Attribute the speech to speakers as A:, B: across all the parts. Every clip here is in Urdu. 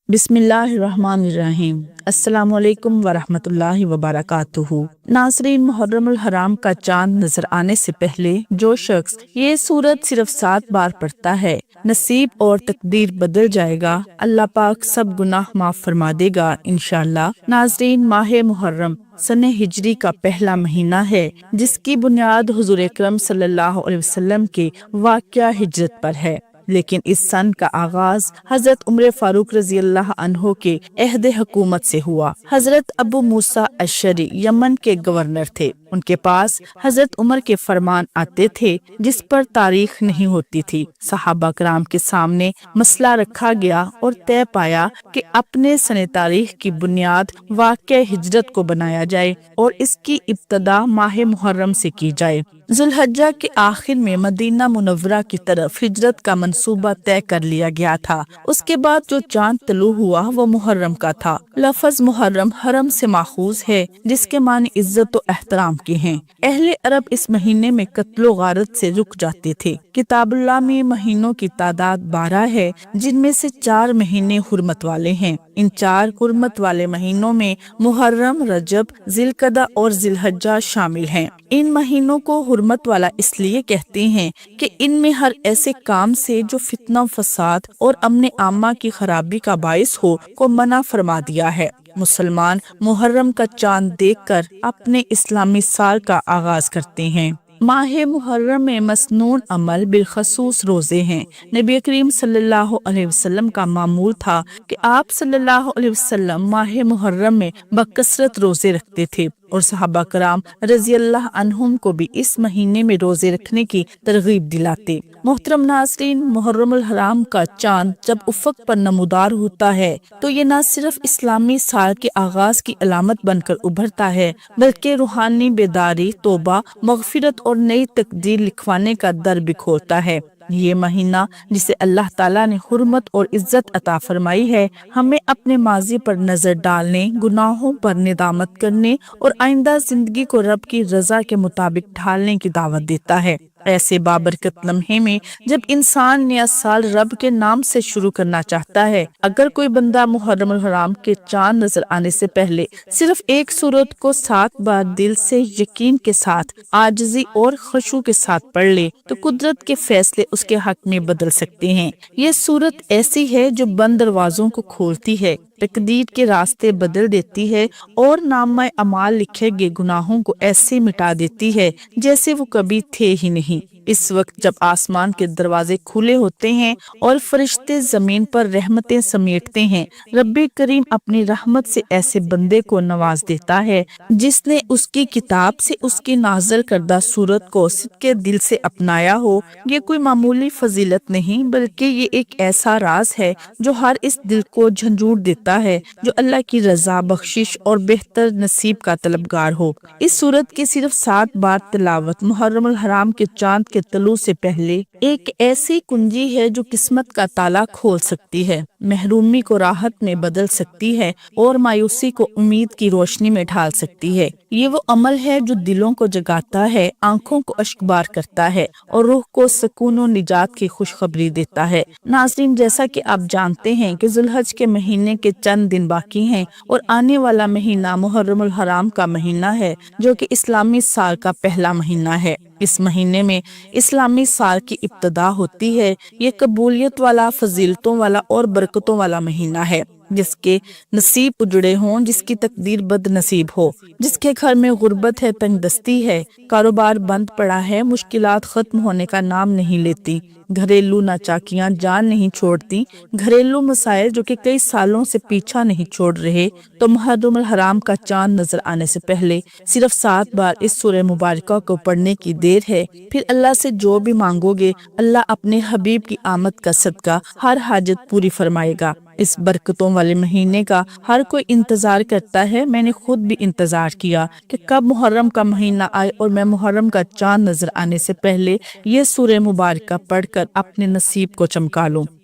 A: بسم اللہ الرحمن الرحیم۔ السلام علیکم ورحمۃ اللہ وبرکاتہ۔ ناظرین، محرم الحرام کا چاند نظر آنے سے پہلے جو شخص یہ سورت صرف 7 بار پڑھتا ہے، نصیب اور تقدیر بدل جائے گا، اللہ پاک سب گناہ معاف فرما دے گا انشاءاللہ۔ ناظرین، ماہ محرم سن ہجری کا پہلا مہینہ ہے، جس کی بنیاد حضور اکرم صلی اللہ علیہ وسلم کے واقعہ ہجرت پر ہے، لیکن اس سن کا آغاز حضرت عمر فاروق رضی اللہ عنہ کے عہد حکومت سے ہوا۔ حضرت ابو موسیٰ اشعری یمن کے گورنر تھے۔ ان کے پاس حضرت عمر کے فرمان آتے تھے جس پر تاریخ نہیں ہوتی تھی۔ صحابہ کرام کے سامنے مسئلہ رکھا گیا اور طے پایا کہ اپنے سن تاریخ کی بنیاد واقع ہجرت کو بنایا جائے اور اس کی ابتدا ماہ محرم سے کی جائے۔ ذوالحجہ کے آخر میں مدینہ منورہ کی طرف ہجرت کا منصوبہ طے کر لیا گیا تھا۔ اس کے بعد جو چاند طلوع ہوا وہ محرم کا تھا۔ لفظ محرم حرم سے ماخوذ ہے، جس کے معنی عزت و احترام کے ہیں۔ اہل عرب اس مہینے میں قتل و غارت سے رک جاتے تھے۔ کتاب اللہ میں مہینوں کی تعداد 12 ہے، جن میں سے 4 مہینے حرمت والے ہیں۔ ان 4 حرمت والے مہینوں میں محرم، رجب، ذی القعدہ اور ذی الحجہ شامل ہیں۔ ان مہینوں کو حرمت والا اس لیے کہتے ہیں کہ ان میں ہر ایسے کام سے جو فتنہ و فساد اور امن عامہ کی خرابی کا باعث ہو کو منع فرما دیا ہے۔ مسلمان محرم کا چاند دیکھ کر اپنے اسلامی سال کا آغاز کرتے ہیں۔ ماہ محرم میں مسنون عمل بالخصوص روزے ہیں۔ نبی کریم صلی اللہ علیہ وسلم کا معمول تھا کہ آپ صلی اللہ علیہ وسلم ماہ محرم میں بکثرت روزے رکھتے تھے اور صحابہ کرام رضی اللہ عنہم کو بھی اس مہینے میں روزے رکھنے کی ترغیب دلاتے۔ محترم ناظرین، محرم الحرام کا چاند جب افق پر نمودار ہوتا ہے تو یہ نہ صرف اسلامی سال کے آغاز کی علامت بن کر ابھرتا ہے، بلکہ روحانی بیداری، توبہ، مغفرت اور نئی تقدیر لکھوانے کا در بھی کھولتا ہے۔ یہ مہینہ جسے اللہ تعالیٰ نے حرمت اور عزت عطا فرمائی ہے، ہمیں اپنے ماضی پر نظر ڈالنے، گناہوں پر ندامت کرنے اور آئندہ زندگی کو رب کی رضا کے مطابق ڈھالنے کی دعوت دیتا ہے۔ ایسے بابرکت لمحے میں جب انسان نیا سال رب کے نام سے شروع کرنا چاہتا ہے، اگر کوئی بندہ محرم الحرام کے چاند نظر آنے سے پہلے صرف ایک سورت کو 7 بار دل سے یقین کے ساتھ، عاجزی اور خشوع کے ساتھ پڑھ لے تو قدرت کے فیصلے اس کے حق میں بدل سکتے ہیں۔ یہ سورت ایسی ہے جو بند دروازوں کو کھولتی ہے، تقدیر کے راستے بدل دیتی ہے اور نامہ اعمال لکھے گئے گناہوں کو ایسے مٹا دیتی ہے جیسے وہ کبھی تھے ہی نہیں۔ اس وقت جب آسمان کے دروازے کھلے ہوتے ہیں اور فرشتے زمین پر رحمتیں سمیٹتے ہیں، رب کریم اپنی رحمت سے ایسے بندے کو نواز دیتا ہے جس نے اس کی کتاب سے اس کی نازل کردہ سورت کو صدقے دل سے اپنایا ہو۔ یہ کوئی معمولی فضیلت نہیں، بلکہ یہ ایک ایسا راز ہے جو ہر اس دل کو جھنجھوڑ دیتا ہے جو اللہ کی رضا، بخشش اور بہتر نصیب کا طلبگار ہو۔ اس سورت کی صرف 7 بار تلاوت محرم الحرام کے چاند کے طلوع سے پہلے ایک ایسی کنجی ہے جو قسمت کا تالا کھول سکتی ہے، محرومی کو راحت میں بدل سکتی ہے اور مایوسی کو امید کی روشنی میں ڈھال سکتی ہے۔ یہ وہ عمل ہے جو دلوں کو جگاتا ہے، آنکھوں کو اشکبار کرتا ہے اور روح کو سکون و نجات کی خوشخبری دیتا ہے۔ ناظرین، جیسا کہ آپ جانتے ہیں کہ ذوالحج کے مہینے کے چند دن باقی ہیں اور آنے والا مہینہ محرم الحرام کا مہینہ ہے، جو کہ اسلامی سال کا پہلا مہینہ ہے۔ اس مہینے میں اسلامی سال کی ابتدا ہوتی ہے۔ یہ قبولیت والا، فضیلتوں والا اور برکتوں والا مہینہ ہے۔ جس کے نصیب اجڑے ہوں، جس کی تقدیر بد نصیب ہو، جس کے گھر میں غربت ہے، تنگ دستی ہے، کاروبار بند پڑا ہے، مشکلات ختم ہونے کا نام نہیں لیتی، گھریلو ناچاکیاں جان نہیں چھوڑتی، گھریلو مسائل جو کہ کئی سالوں سے پیچھا نہیں چھوڑ رہے، تو محرم الحرام کا چاند نظر آنے سے پہلے صرف 7 بار اس سورہ مبارکہ کو پڑھنے کی دیر ہے۔ پھر اللہ سے جو بھی مانگو گے، اللہ اپنے حبیب کی آمد کا صدقہ ہر حاجت پوری فرمائے گا۔ اس برکتوں والے مہینے کا ہر کوئی انتظار کرتا ہے۔ میں نے خود بھی انتظار کیا کہ کب محرم کا مہینہ آئے اور میں محرم کا چاند نظر آنے سے پہلے یہ سورہ مبارکہ پڑھ کر اپنے نصیب کو چمکا لوں۔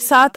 A: 7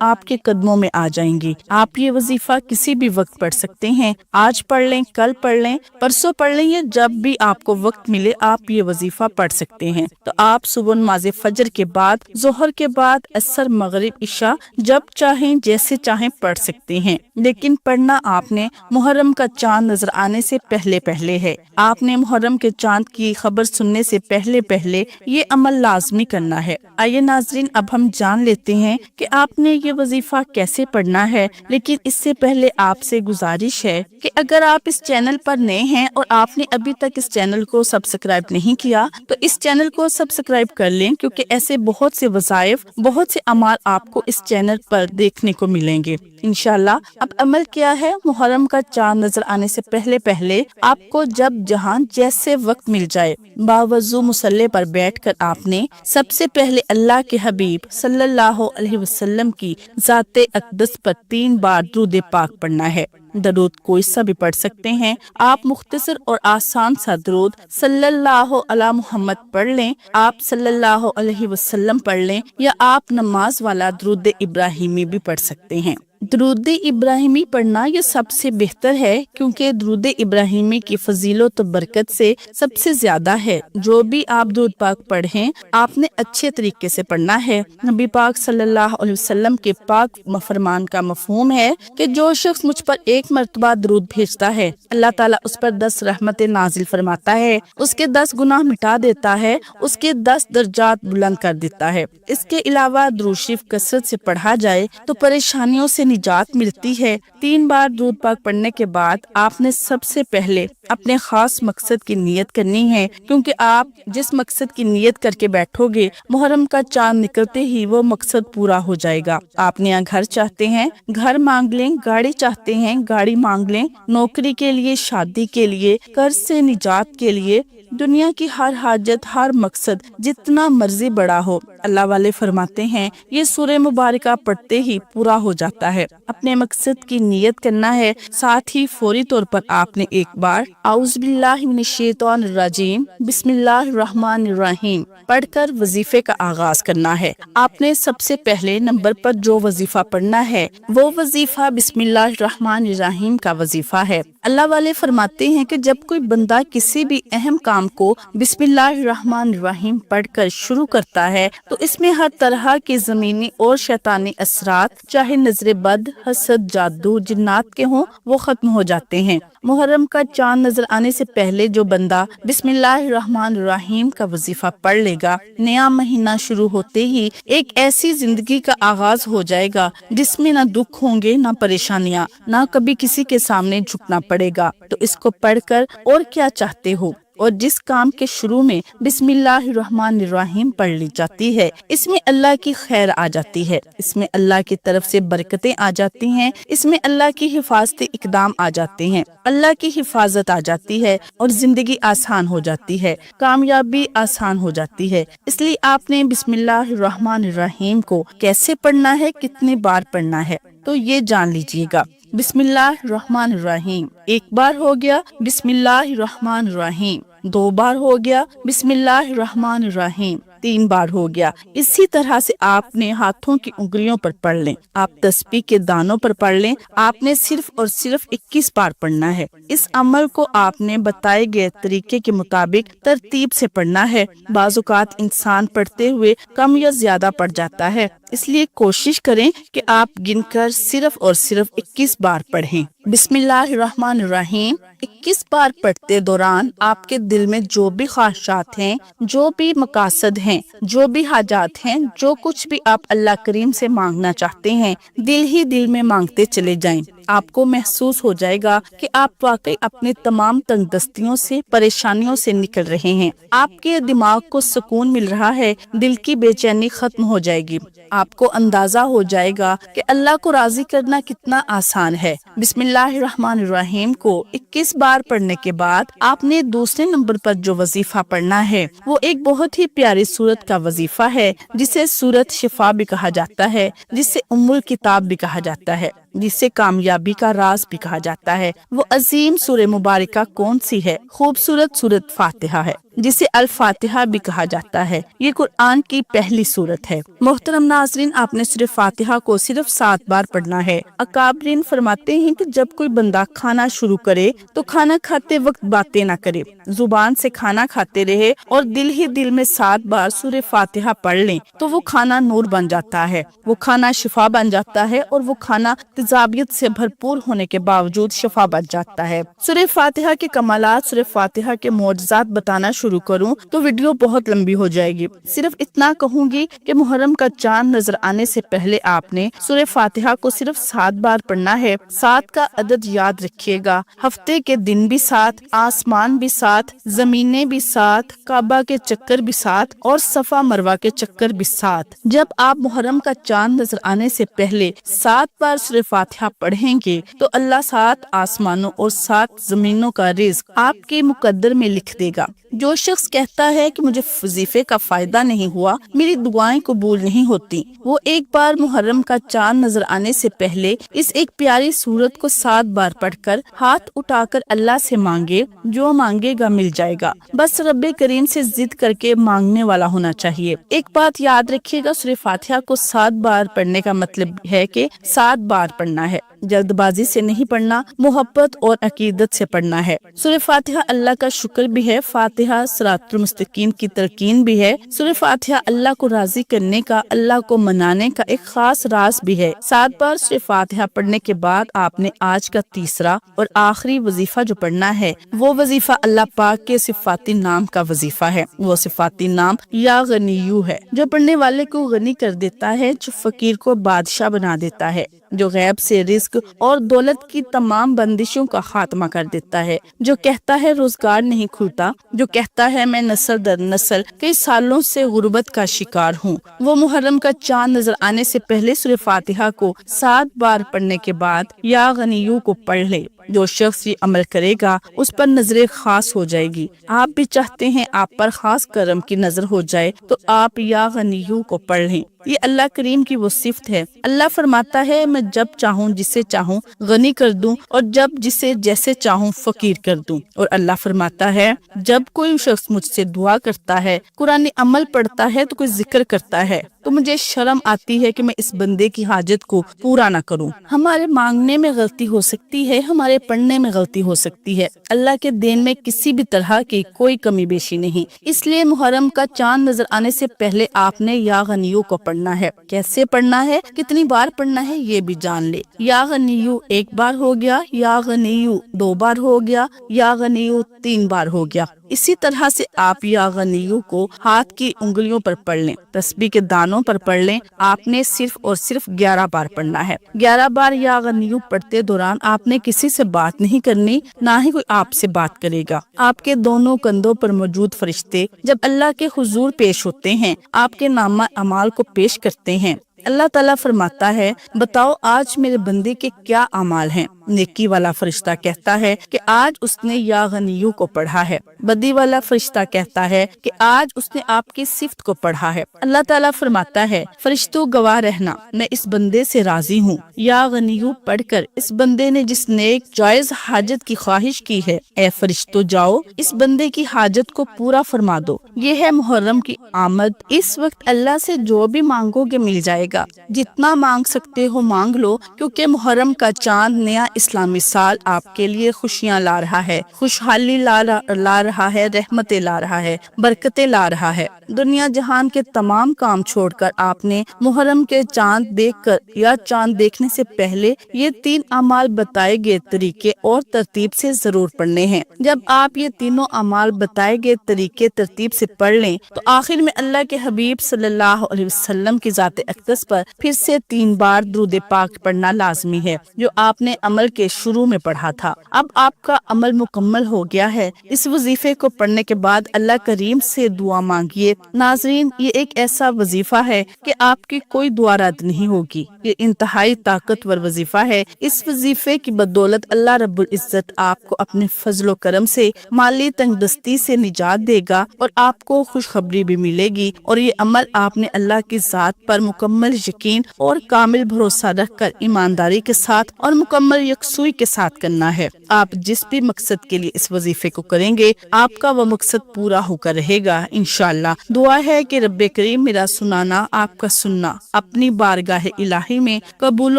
A: آپ کے قدموں میں آ جائیں گی۔ آپ یہ وظیفہ کسی بھی وقت پڑھ سکتے ہیں، آج پڑھ لیں، کل پڑھ لیں، پرسوں پڑھ لیں، یا جب بھی آپ کو وقت ملے آپ یہ وظیفہ پڑھ سکتے ہیں۔ تو آپ صبح نماز فجر کے بعد، ظہر کے بعد، عصر، مغرب، عشاء جب چاہیں جیسے چاہیں پڑھ سکتے ہیں، لیکن پڑھنا آپ نے محرم کا چاند نظر آنے سے پہلے ہے۔ آپ نے محرم کے چاند کی خبر سننے سے پہلے یہ عمل لازمی کرنا ہے۔ آئیے ناظرین، اب ہم جان لیتے ہیں کہ آپ نے یہ وظیفہ کیسے پڑھنا ہے، لیکن اس سے پہلے آپ سے گزارش ہے کہ اگر آپ اس چینل پر نئے ہیں اور آپ نے ابھی تک اس چینل کو سبسکرائب نہیں کیا تو اس چینل کو سبسکرائب کر لیں، کیونکہ ایسے بہت سے وظائف، بہت سے اعمال آپ کو اس چینل پر دیکھنے کو ملیں گے انشاءاللہ۔ اب عمل کیا ہے؟ محرم کا چاند نظر آنے سے پہلے آپ کو جب جہاں جیسے وقت مل جائے، باوضو مصلی پر بیٹھ کر آپ نے سب سے پہلے اللہ کے حبیب صلی اللہ علیہ وسلم کی ذات اقدس پر 3 بار درود پاک پڑھنا ہے۔ درود کوئی سا بھی پڑھ سکتے ہیں، آپ مختصر اور آسان سا درود صلی اللہ علی محمد پڑھ لیں، آپ صلی اللہ علیہ وسلم پڑھ لیں، یا آپ نماز والا درود ابراہیمی بھی پڑھ سکتے ہیں۔ درود ابراہیمی پڑھنا یہ سب سے بہتر ہے، کیونکہ درود ابراہیمی کی فضیلت و برکت سے سب سے زیادہ ہے۔ جو بھی آپ درود پاک پڑھیں آپ نے اچھے طریقے سے پڑھنا ہے۔ نبی پاک صلی اللہ علیہ وسلم کے پاک فرمان کا مفہوم ہے کہ جو شخص مجھ پر 1 مرتبہ درود بھیجتا ہے، اللہ تعالیٰ اس پر 10 رحمتیں نازل فرماتا ہے، اس کے 10 گناہ مٹا دیتا ہے، اس کے 10 درجات بلند کر دیتا ہے۔ اس کے علاوہ درود شریف کثرت سے پڑھا جائے تو پریشانیوں سے نجات ملتی ہے۔ 3 بار درود پاک پڑھنے کے بعد آپ نے سب سے پہلے اپنے خاص مقصد کی نیت کرنی ہے، کیونکہ آپ جس مقصد کی نیت کر کے بیٹھو گے محرم کا چاند نکلتے ہی وہ مقصد پورا ہو جائے گا۔ آپ نے گھر چاہتے ہیں، گھر مانگ لیں، گاڑی چاہتے ہیں، گاڑی مانگ لیں، نوکری کے لیے، شادی کے لیے، قرض سے نجات کے لیے، دنیا کی ہر حاجت، ہر مقصد جتنا مرضی بڑا ہو، اللہ والے فرماتے ہیں یہ سورہ مبارکہ پڑھتے ہی پورا ہو جاتا ہے۔ اپنے مقصد کی نیت کرنا ہے، ساتھ ہی فوری طور پر آپ نے ایک بار اعوذ باللہ من الشیطان الرجیم بسم اللہ الرحمن الرحیم پڑھ کر وظیفے کا آغاز کرنا ہے۔ آپ نے سب سے پہلے نمبر پر جو وظیفہ پڑھنا ہے وہ وظیفہ بسم اللہ الرحمن الرحیم کا وظیفہ ہے۔ اللہ والے فرماتے ہیں کہ جب کوئی بندہ کسی بھی اہم کام کو بسم اللہ الرحمن الرحیم پڑھ کر شروع کرتا ہے تو اس میں ہر طرح کے زمینی اور شیطانی اثرات، چاہے نظر بد، حسد، جادو، جنات کے ہوں، وہ ختم ہو جاتے ہیں۔ محرم کا چاند نظر آنے سے پہلے جو بندہ بسم اللہ الرحمن الرحیم کا وظیفہ پڑھ لے گا، نیا مہینہ شروع ہوتے ہی ایک ایسی زندگی کا آغاز ہو جائے گا جس میں نہ دکھ ہوں گے، نہ پریشانیاں، نہ کبھی کسی کے سامنے جھکنا پڑے گا۔ تو اس کو پڑھ کر اور کیا چاہتے ہو؟ اور جس کام کے شروع میں بسم اللہ الرحمن الرحیم پڑھ لی جاتی ہے اس میں اللہ کی خیر آ جاتی ہے، اس میں اللہ کی طرف سے برکتیں آ جاتی ہیں، اس میں اللہ کی حفاظتی اقدام آ جاتے ہیں، اللہ کی حفاظت آ جاتی ہے اور زندگی آسان ہو جاتی ہے، کامیابی آسان ہو جاتی ہے۔ اس لیے آپ نے بسم اللہ الرحمن الرحیم کو کیسے پڑھنا ہے، کتنے بار پڑھنا ہے، تو یہ جان لیجئے گا۔ بسم اللہ الرحمن الرحیم 1 بار ہو گیا، بسم اللہ الرحمن الرحیم 2 بار ہو گیا، بسم اللہ الرحمن الرحیم 3 بار ہو گیا۔ اسی طرح سے آپ نے ہاتھوں کی انگلیوں پر پڑھ لیں، آپ تسبیح کے دانوں پر پڑھ لیں، آپ نے صرف اور صرف 21 بار پڑھنا ہے۔ اس عمل کو آپ نے بتائے گئے طریقے کے مطابق ترتیب سے پڑھنا ہے۔ بعض اوقات انسان پڑھتے ہوئے کم یا زیادہ پڑھ جاتا ہے، اس لیے کوشش کریں کہ آپ گن کر صرف اور صرف 21 بار پڑھیں۔ بسم اللہ الرحمن الرحیم 21 بار پڑھتے دوران آپ کے دل میں جو بھی خواہشات ہیں، جو بھی مقاصد ہیں، جو بھی حاجات ہیں، جو کچھ بھی آپ اللہ کریم سے مانگنا چاہتے ہیں، دل ہی دل میں مانگتے چلے جائیں۔ آپ کو محسوس ہو جائے گا کہ آپ واقعی اپنے تمام تنگ دستیوں سے، پریشانیوں سے نکل رہے ہیں، آپ کے دماغ کو سکون مل رہا ہے، دل کی بے چینی ختم ہو جائے گی۔ آپ کو اندازہ ہو جائے گا کہ اللہ کو راضی کرنا کتنا آسان ہے۔ بسم اللہ الرحمن الرحیم کو 21 بار پڑھنے کے بعد آپ نے دوسرے نمبر پر جو وظیفہ پڑھنا ہے وہ ایک بہت ہی پیاری سورت کا وظیفہ ہے، جسے سورت شفا بھی کہا جاتا ہے، جسے ام الکتاب بھی کہا جاتا ہے۔ جسے کامیابی کا راز بھی کہا جاتا ہے۔ وہ عظیم سورہ مبارکہ کون سی ہے؟ خوبصورت سورۃ فاتحہ ہے، جسے الفاتحہ بھی کہا جاتا ہے۔ یہ قرآن کی پہلی سورت ہے۔ محترم ناظرین، آپ نے سورہ فاتحہ کو صرف 7 بار پڑھنا ہے۔ اکابرین فرماتے ہیں کہ جب کوئی بندہ کھانا شروع کرے تو کھانا کھاتے وقت باتیں نہ کرے، زبان سے کھانا کھاتے رہے اور دل ہی دل میں 7 بار سورہ فاتحہ پڑھ لیں تو وہ کھانا نور بن جاتا ہے، وہ کھانا شفا بن جاتا ہے، اور وہ کھانا تیزابیت سے بھرپور ہونے کے باوجود شفا بن جاتا ہے۔ سورہ فاتحہ کے کمالات، سورہ فاتحہ کے معجزات بتانا شروع کروں تو ویڈیو بہت لمبی ہو جائے گی۔ صرف اتنا کہوں گی کہ محرم کا چاند نظر آنے سے پہلے آپ نے سورہ فاتحہ کو صرف 7 بار پڑھنا ہے۔ 7 کا عدد یاد رکھیے گا۔ ہفتے کے دن بھی 7، آسمان بھی 7، زمینیں بھی 7، کعبہ کے چکر بھی 7 اور صفا مروہ کے چکر بھی 7۔ جب آپ محرم کا چاند نظر آنے سے پہلے 7 بار سورہ فاتحہ پڑھیں گے تو اللہ 7 آسمانوں اور 7 زمینوں کا رزق آپ کے مقدر میں لکھ دے گا۔ جو شخص کہتا ہے کہ مجھے وظیفے کا فائدہ نہیں ہوا، میری دعائیں قبول نہیں ہوتی، وہ ایک بار محرم کا چاند نظر آنے سے پہلے اس ایک پیاری سورت کو 7 بار پڑھ کر ہاتھ اٹھا کر اللہ سے مانگے، جو مانگے گا مل جائے گا۔ بس رب کریم سے ضد کر کے مانگنے والا ہونا چاہیے۔ ایک بات یاد رکھیے گا، سورہ فاتحہ کو 7 بار پڑھنے کا مطلب ہے کہ 7 بار پڑھنا ہے، جلد بازی سے نہیں پڑھنا، محبت اور عقیدت سے پڑھنا ہے۔ سورہ فاتحہ اللہ کا شکر بھی ہے، فاتحہ صراط المستقیم کی تلقین بھی ہے۔ سورہ فاتحہ اللہ کو راضی کرنے کا، اللہ کو منانے کا ایک خاص راز بھی ہے۔ 7 بار سورہ فاتحہ پڑھنے کے بعد آپ نے آج کا تیسرا اور آخری وظیفہ جو پڑھنا ہے، وہ وظیفہ اللہ پاک کے صفاتی نام کا وظیفہ ہے۔ وہ صفاتی نام یا غنیو ہے، جو پڑھنے والے کو غنی کر دیتا ہے، جو فقیر کو بادشاہ بنا دیتا ہے، جو غیب سے رزق اور دولت کی تمام بندشوں کا خاتمہ کر دیتا ہے، جو کہتا ہے روزگار نہیں کھلتا، جو کہتا ہے میں نسل در نسل کئی سالوں سے غربت کا شکار ہوں۔ وہ محرم کا چاند نظر آنے سے پہلے سورہ فاتحہ کو 7 بار پڑھنے کے بعد یا غنیو کو پڑھ لے۔ جو شخص یہ عمل کرے گا اس پر نظر خاص ہو جائے گی۔ آپ بھی چاہتے ہیں آپ پر خاص کرم کی نظر ہو جائے تو آپ یا غنیو کو پڑھ لیں۔ یہ اللہ کریم کی وہ صفت ہے۔ اللہ فرماتا ہے میں جب چاہوں جسے چاہوں غنی کر دوں اور جب جسے جیسے چاہوں فقیر کر دوں۔ اور اللہ فرماتا ہے جب کوئی شخص مجھ سے دعا کرتا ہے، قرآن عمل پڑھتا ہے، تو کوئی ذکر کرتا ہے، تو مجھے شرم آتی ہے کہ میں اس بندے کی حاجت کو پورا نہ کروں۔ ہمارے مانگنے میں غلطی ہو سکتی ہے، ہمارے پڑھنے میں غلطی ہو سکتی ہے، اللہ کے دین میں کسی بھی طرح کی کوئی کمی بیشی نہیں۔ اس لیے محرم کا چاند نظر آنے سے پہلے آپ نے یا غنیو کو پڑھنا ہے۔ کیسے پڑھنا ہے، کتنی بار پڑھنا ہے، یہ بھی جان لے۔ یا غنیو 1 بار ہو گیا، یا غنیو 2 بار ہو گیا، یا غنیو 3 بار ہو گیا۔ اسی طرح سے آپ یا غنیو کو ہاتھ کی انگلیوں پر پڑھ لیں، تسبیح کے دانوں پر پڑھ لیں۔ آپ نے صرف اور صرف 11 بار پڑھنا ہے۔ 11 بار یا غنیو پڑھتے دوران آپ نے کسی سے بات نہیں کرنی، نہ ہی کوئی آپ سے بات کرے گا۔ آپ کے دونوں کندھوں پر موجود فرشتے جب اللہ کے حضور پیش ہوتے ہیں، آپ کے نامہ اعمال کو پیش کرتے ہیں۔ اللہ تعالیٰ فرماتا ہے بتاؤ آج میرے بندے کے کیا اعمال ہیں۔ نیکی والا فرشتہ کہتا ہے کہ آج اس نے یا غنیو کو پڑھا ہے۔ بدی والا فرشتہ کہتا ہے کہ آج اس نے آپ کی صفت کو پڑھا ہے۔ اللہ تعالیٰ فرماتا ہے فرشتوں گواہ رہنا، میں اس بندے سے راضی ہوں۔ یا غنیو پڑھ کر اس بندے نے جس نیک جائز حاجت کی خواہش کی ہے، اے فرشتوں جاؤ اس بندے کی حاجت کو پورا فرما دو۔ یہ ہے محرم کی آمد۔ اس وقت اللہ سے جو بھی مانگو گے مل جائے گا، جتنا مانگ سکتے ہو مانگ لو، کیونکہ محرم کا چاند نیا اسلامی سال آپ کے لیے خوشیاں لا رہا ہے، خوشحالی لا رہا ہے، رحمتیں لا رہا ہے، برکتیں لا رہا ہے۔ دنیا جہان کے تمام کام چھوڑ کر آپ نے محرم کے چاند دیکھ کر یا چاند دیکھنے سے پہلے یہ 3 اعمال بتائے گئے طریقے اور ترتیب سے ضرور پڑھنے ہیں۔ جب آپ یہ تینوں اعمال بتائے گئے طریقے ترتیب سے پڑھ لیں تو آخر میں اللہ کے حبیب صلی اللہ علیہ وسلم کی ذات اقدس پر پھر سے 3 بار درود پاک پڑھنا لازمی ہے۔ جو آپ نے عمل عمل کے شروع میں پڑھا تھا۔ اب آپ کا عمل مکمل ہو گیا ہے۔ اس وظیفے کو پڑھنے کے بعد اللہ کریم سے دعا مانگیے۔ ناظرین، یہ ایک ایسا وظیفہ ہے کہ آپ کی کوئی دعا رد نہیں ہوگی۔ یہ انتہائی طاقتور وظیفہ ہے۔ اس وظیفے کی بدولت اللہ رب العزت آپ کو اپنے فضل و کرم سے مالی تنگ دستی سے نجات دے گا اور آپ کو خوشخبری بھی ملے گی، اور یہ عمل آپ نے اللہ کی ذات پر مکمل یقین اور کامل بھروسہ رکھ کر ایمانداری کے ساتھ اور مکمل یکسوئی کے ساتھ کرنا ہے۔ آپ جس بھی مقصد کے لیے اس وظیفے کو کریں گے، آپ کا وہ مقصد پورا ہو کر رہے گا انشاءاللہ۔ دعا ہے کہ رب کریم میرا سنانا، آپ کا سننا اپنی بارگاہ الہی میں قبول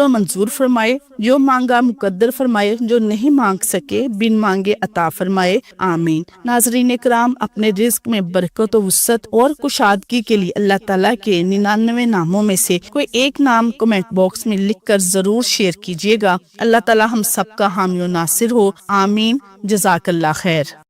A: و منظور فرمائے، جو مانگا مقدر فرمائے، جو نہیں مانگ سکے بن مانگے عطا فرمائے، آمین۔ ناظرین کرام، اپنے رزق میں برکت و وسعت اور کشادگی کے لیے اللہ تعالیٰ کے 99 ناموں میں سے کوئی ایک نام کمنٹ باکس میں لکھ کر ضرور شیئر کیجیے گا۔ اللہ تعالیٰ ہم سب کا حامی و ناصر ہو، آمین۔ جزاک اللہ خیر۔